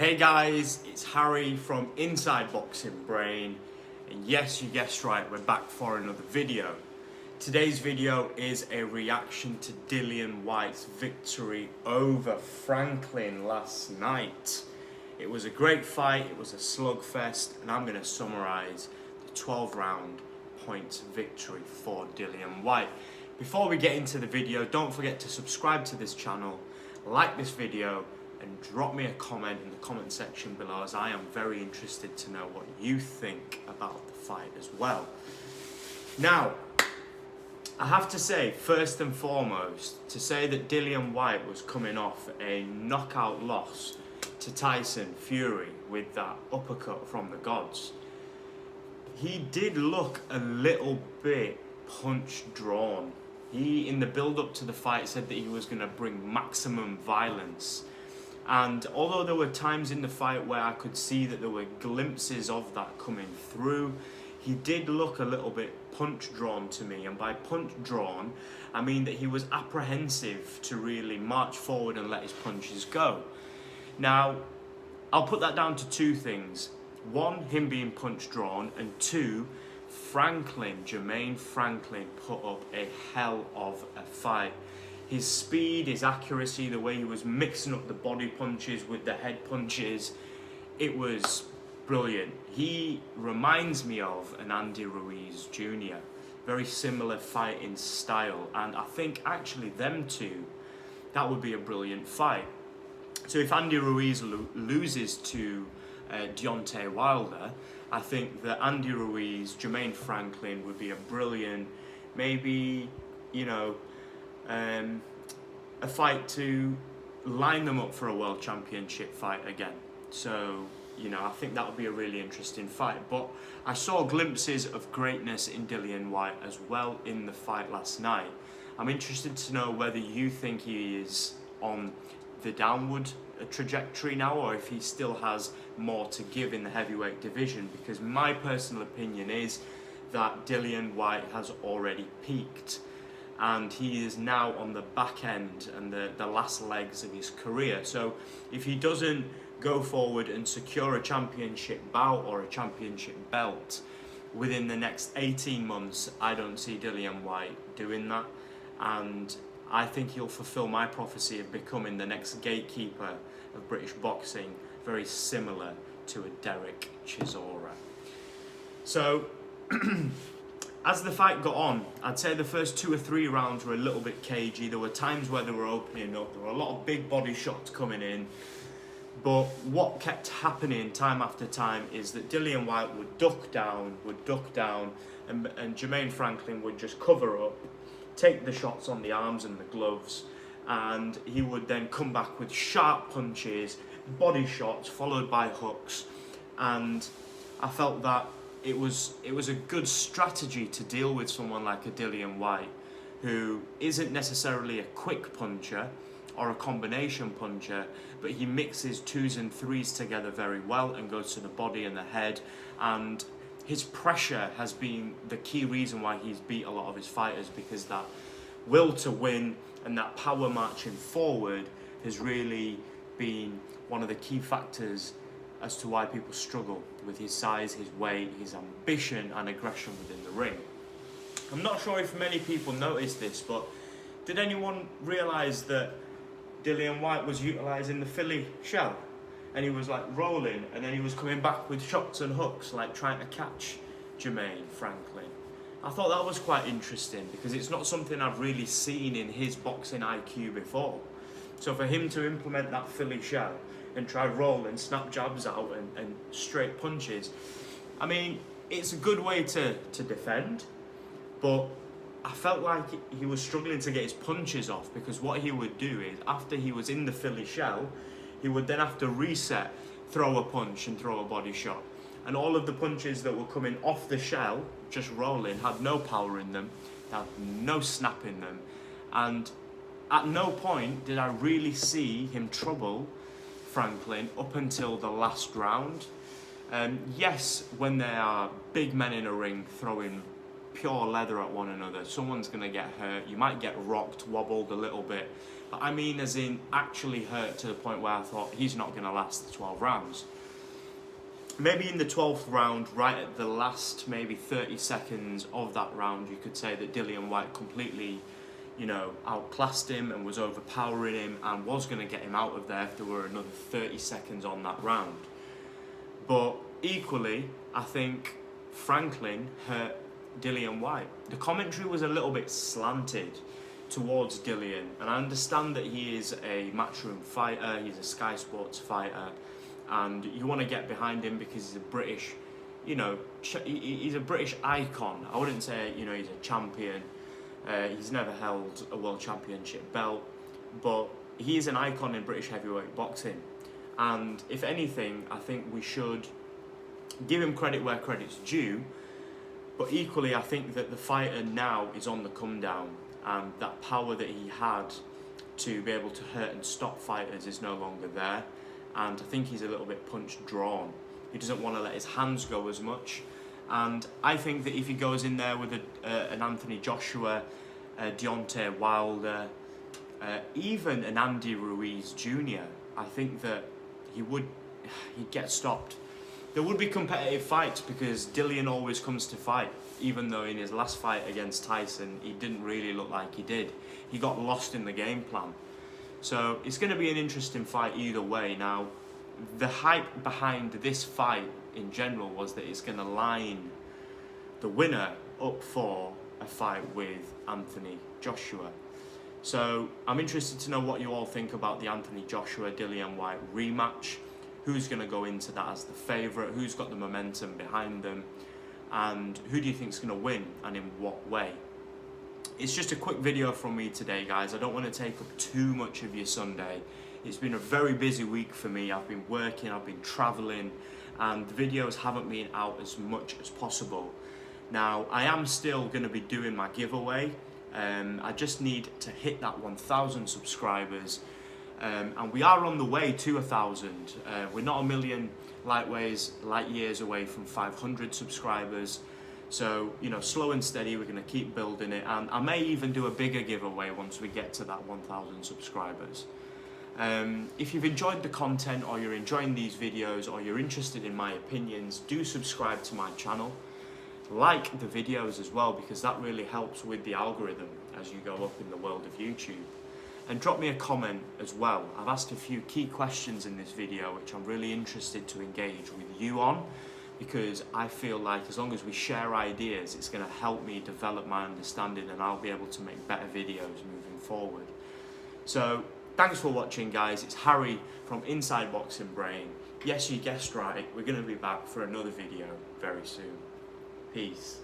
Hey guys, it's Harry from Inside Boxing Brain, and yes, you guessed right, we're back for another video. Today's video is a reaction to Dillian Whyte's victory over Franklin last night. It was a great fight, it was a slugfest, and I'm going to summarise the 12-round points victory for Dillian Whyte. Before we get into the video, don't forget to subscribe to this channel, like this video, and drop me a comment in the comment section below, as I am very interested to know what you think about the fight as well. Now, I have to say, first and foremost, to say that Dillian Whyte was coming off a knockout loss to Tyson Fury with that uppercut from the gods, he did look a little bit punch drawn. He, in the build-up to the fight, said that he was going to bring maximum violence. And although there were times in the fight where I could see that there were glimpses of that coming through, he did look a little bit punch drawn to me. And by punch drawn, I mean that he was apprehensive to really march forward and let his punches go. Now, I'll put that down to two things. One, him being punch drawn, and two, Jermaine Franklin put up a hell of a fight. His speed, his accuracy, the way he was mixing up the body punches with the head punches, it was brilliant. He reminds me of an Andy Ruiz Jr. Very similar fighting style, and I think actually them two, that would be a brilliant fight. So if Andy Ruiz loses to Deontay Wilder, I think that Andy Ruiz, Jermaine Franklin would be a brilliant, maybe, you know, a fight to line them up for a world championship fight again. So, you know, I think that would be a really interesting fight. But I saw glimpses of greatness in Dillian Whyte as well in the fight last night. I'm interested to know whether you think he is on the downward trajectory now, or if he still has more to give in the heavyweight division, because my personal opinion is that Dillian Whyte has already peaked, and he is now on the back end and the last legs of his career. So if he doesn't go forward and secure a championship bout or a championship belt within the next 18 months, I don't see Dillian Whyte doing that. And I think he'll fulfill my prophecy of becoming the next gatekeeper of British boxing, very similar to a Derek Chisora. So, as the fight got on, I'd say the first 2 or 3 rounds were a little bit cagey. There were times where they were opening up. There were a lot of big body shots coming in. But what kept happening time after time is that Dillian Whyte would duck down, and Jermaine Franklin would just cover up, take the shots on the arms and the gloves, and he would then come back with sharp punches, body shots, followed by hooks. And I felt that it was a good strategy to deal with someone like a Dillian Whyte, who isn't necessarily a quick puncher or a combination puncher, but he mixes 2s and 3s together very well and goes to the body and the head. And his pressure has been the key reason why he's beat a lot of his fighters, because that will to win and that power marching forward has really been one of the key factors as to why people struggle with his size, his weight, his ambition and aggression within the ring. I'm not sure if many people noticed this, but did anyone realise that Dillian Whyte was utilising the Philly shell? And he was like rolling, and then he was coming back with shots and hooks, like trying to catch Jermaine Franklin. I thought that was quite interesting, because it's not something I've really seen in his boxing IQ before. So for him to implement that Philly shell and try roll and snap jabs out and straight punches, I mean, it's a good way to defend, but I felt like he was struggling to get his punches off, because what he would do is, after he was in the Philly shell, he would then have to reset, throw a punch and throw a body shot. And all of the punches that were coming off the shell, just rolling, had no power in them, had no snap in them. And at no point did I really see him trouble Franklin up until the last round. Yes, when there are big men in a ring throwing pure leather at one another. Someone's going to get hurt. You might get rocked, wobbled a little bit. But I mean as in actually hurt to the point where I thought he's not going to last the 12 rounds. Maybe in the 12th round, right at the last maybe 30 seconds of that round, you could say that Dillian Whyte completely, you know, outclassed him and was overpowering him and was going to get him out of there if there were another 30 seconds on that round. But equally, I think Franklin hurt Dillian Whyte. The commentary was a little bit slanted towards Dillian, and I understand that he is a matchroom fighter, he's a Sky Sports fighter, and you want to get behind him because he's a British, you know, he's a British icon. I wouldn't say, you know, he's a champion. He's never held a world championship belt, but he is an icon in British heavyweight boxing. And if anything, I think we should give him credit where credit's due, but equally I think that the fighter now is on the come down, and that power that he had to be able to hurt and stop fighters is no longer there, and I think he's a little bit punch drawn. He doesn't want to let his hands go as much, and I think that if he goes in there with an Anthony Joshua, Deontay Wilder, even an Andy Ruiz Jr., I think that he'd get stopped. There would be competitive fights because Dillian always comes to fight, even though in his last fight against Tyson, he didn't really look like he did. He got lost in the game plan. So it's going to be an interesting fight either way. Now, the hype behind this fight in general was that it's going to line the winner up for a fight with Anthony Joshua. So I'm interested to know what you all think about the Anthony Joshua Dillian Whyte rematch. Who's going to go into that as the favourite? Who's got the momentum behind them? And who do you think is going to win, and in what way? It's just a quick video from me today, guys. I don't want to take up too much of your Sunday. It's been a very busy week for me. I've been working, I've been travelling, and the videos haven't been out as much as possible. Now, I am still going to be doing my giveaway. I just need to hit that 1,000 subscribers. And we are on the way to 1,000. We're not a million light years away from 500 subscribers. So, you know, slow and steady, we're going to keep building it. And I may even do a bigger giveaway once we get to that 1,000 subscribers. If you've enjoyed the content, or you're enjoying these videos, or you're interested in my opinions, do subscribe to my channel. Like the videos as well, because that really helps with the algorithm as you go up in the world of YouTube. And drop me a comment as well. I've asked a few key questions in this video which I'm really interested to engage with you on, because I feel like as long as we share ideas, it's going to help me develop my understanding, and I'll be able to make better videos moving forward. So thanks for watching, guys. It's Harry from Inside Boxing Brain. Yes, you guessed right, we're going to be back for another video very soon. Peace.